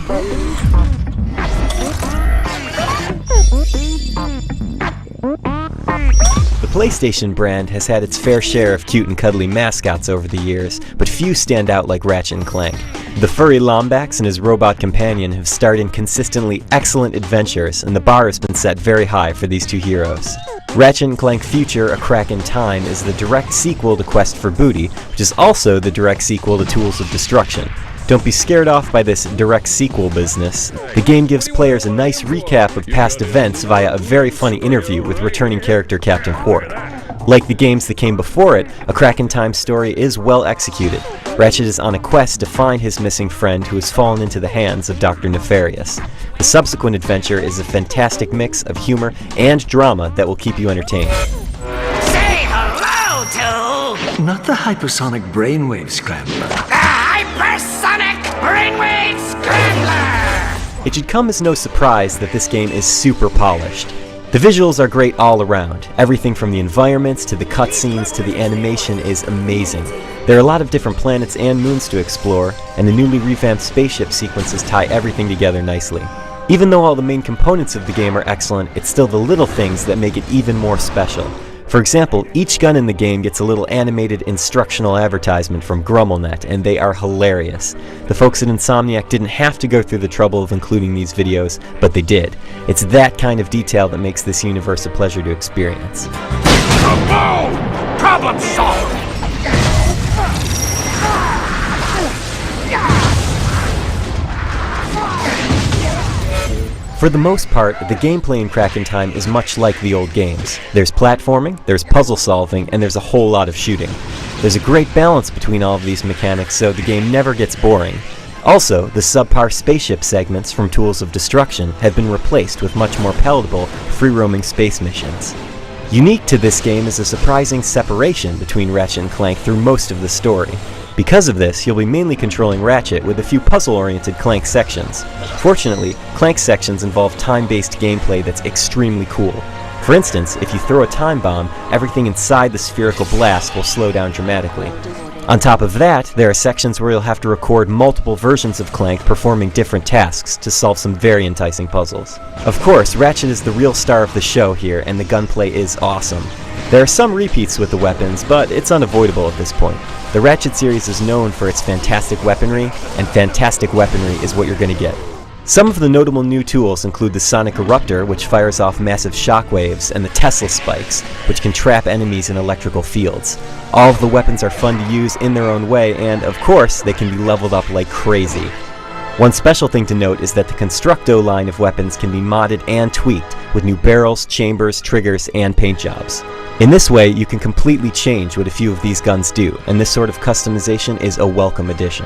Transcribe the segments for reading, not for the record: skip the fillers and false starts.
The PlayStation brand has had its fair share of cute and cuddly mascots over the years, but few stand out like Ratchet and Clank. The furry Lombax and his robot companion have starred in consistently excellent adventures, and the bar has been set very high for these two heroes. Ratchet & Clank Future: A Crack in Time is the direct sequel to Quest for Booty, which is also the direct sequel to Tools of Destruction. Don't be scared off by this direct sequel business. The game gives players a nice recap of past events via a very funny interview with returning character Captain Quark. Like the games that came before it, A Crack in Time story is well executed. Ratchet is on a quest to find his missing friend who has fallen into the hands of Dr. Nefarious. The subsequent adventure is a fantastic mix of humor and drama that will keep you entertained. Say hello to... Not the hypersonic brainwave scrambler. the Hypersonic Brainwave Scrambler! It should come as no surprise that this game is super polished. The visuals are great all around. Everything from the environments to the cutscenes to the animation is amazing. There are a lot of different planets and moons to explore, and the newly revamped spaceship sequences tie everything together nicely. Even though all the main components of the game are excellent, it's still the little things that make it even more special. For example, each gun in the game gets a little animated instructional advertisement from GrumbleNet, and they are hilarious. The folks at Insomniac didn't have to go through the trouble of including these videos, but they did. It's that kind of detail that makes this universe a pleasure to experience. Boom! Problem solved! For the most part, the gameplay in Crack in Time is much like the old games. There's platforming, there's puzzle solving, and there's a whole lot of shooting. There's a great balance between all of these mechanics, so the game never gets boring. Also, the subpar spaceship segments from Tools of Destruction have been replaced with much more palatable, free-roaming space missions. Unique to this game is a surprising separation between Ratchet and Clank through most of the story. Because of this, you'll be mainly controlling Ratchet with a few puzzle-oriented Clank sections. Fortunately, Clank sections involve time-based gameplay that's extremely cool. For instance, if you throw a time bomb, everything inside the spherical blast will slow down dramatically. On top of that, there are sections where you'll have to record multiple versions of Clank performing different tasks to solve some very enticing puzzles. Of course, Ratchet is the real star of the show here, and the gunplay is awesome. There are some repeats with the weapons, but it's unavoidable at this point. The Ratchet series is known for its fantastic weaponry, and fantastic weaponry is what you're going to get. Some of the notable new tools include the Sonic Eruptor, which fires off massive shockwaves, and the Tesla Spikes, which can trap enemies in electrical fields. All of the weapons are fun to use in their own way, and of course, they can be leveled up like crazy. One special thing to note is that the Constructo line of weapons can be modded and tweaked with new barrels, chambers, triggers, and paint jobs. In this way, you can completely change what a few of these guns do, and this sort of customization is a welcome addition.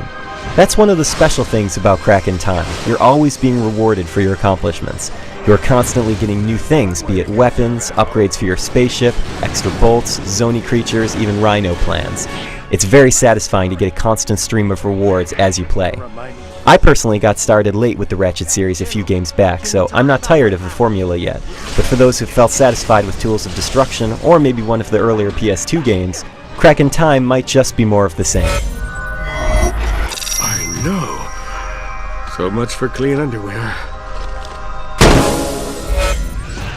That's one of the special things about Crack in Time. You're always being rewarded for your accomplishments. You're constantly getting new things, be it weapons, upgrades for your spaceship, extra bolts, zony creatures, even rhino plans. It's very satisfying to get a constant stream of rewards as you play. I personally got started late with the Ratchet series a few games back, so I'm not tired of the formula yet, but for those who felt satisfied with Tools of Destruction, or maybe one of the earlier PS2 games, Crack in Time might just be more of the same. I know. So much for clean underwear.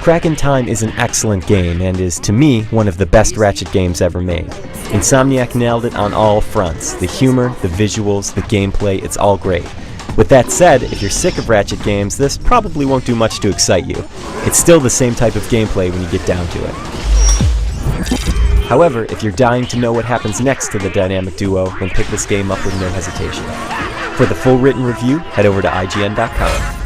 Crack in Time is an excellent game and is, to me, one of the best Ratchet games ever made. Insomniac nailed it on all fronts. The humor, the visuals, the gameplay, it's all great. With that said, if you're sick of Ratchet games, this probably won't do much to excite you. It's still the same type of gameplay when you get down to it. However, if you're dying to know what happens next to the dynamic duo, then pick this game up with no hesitation. For the full written review, head over to IGN.com.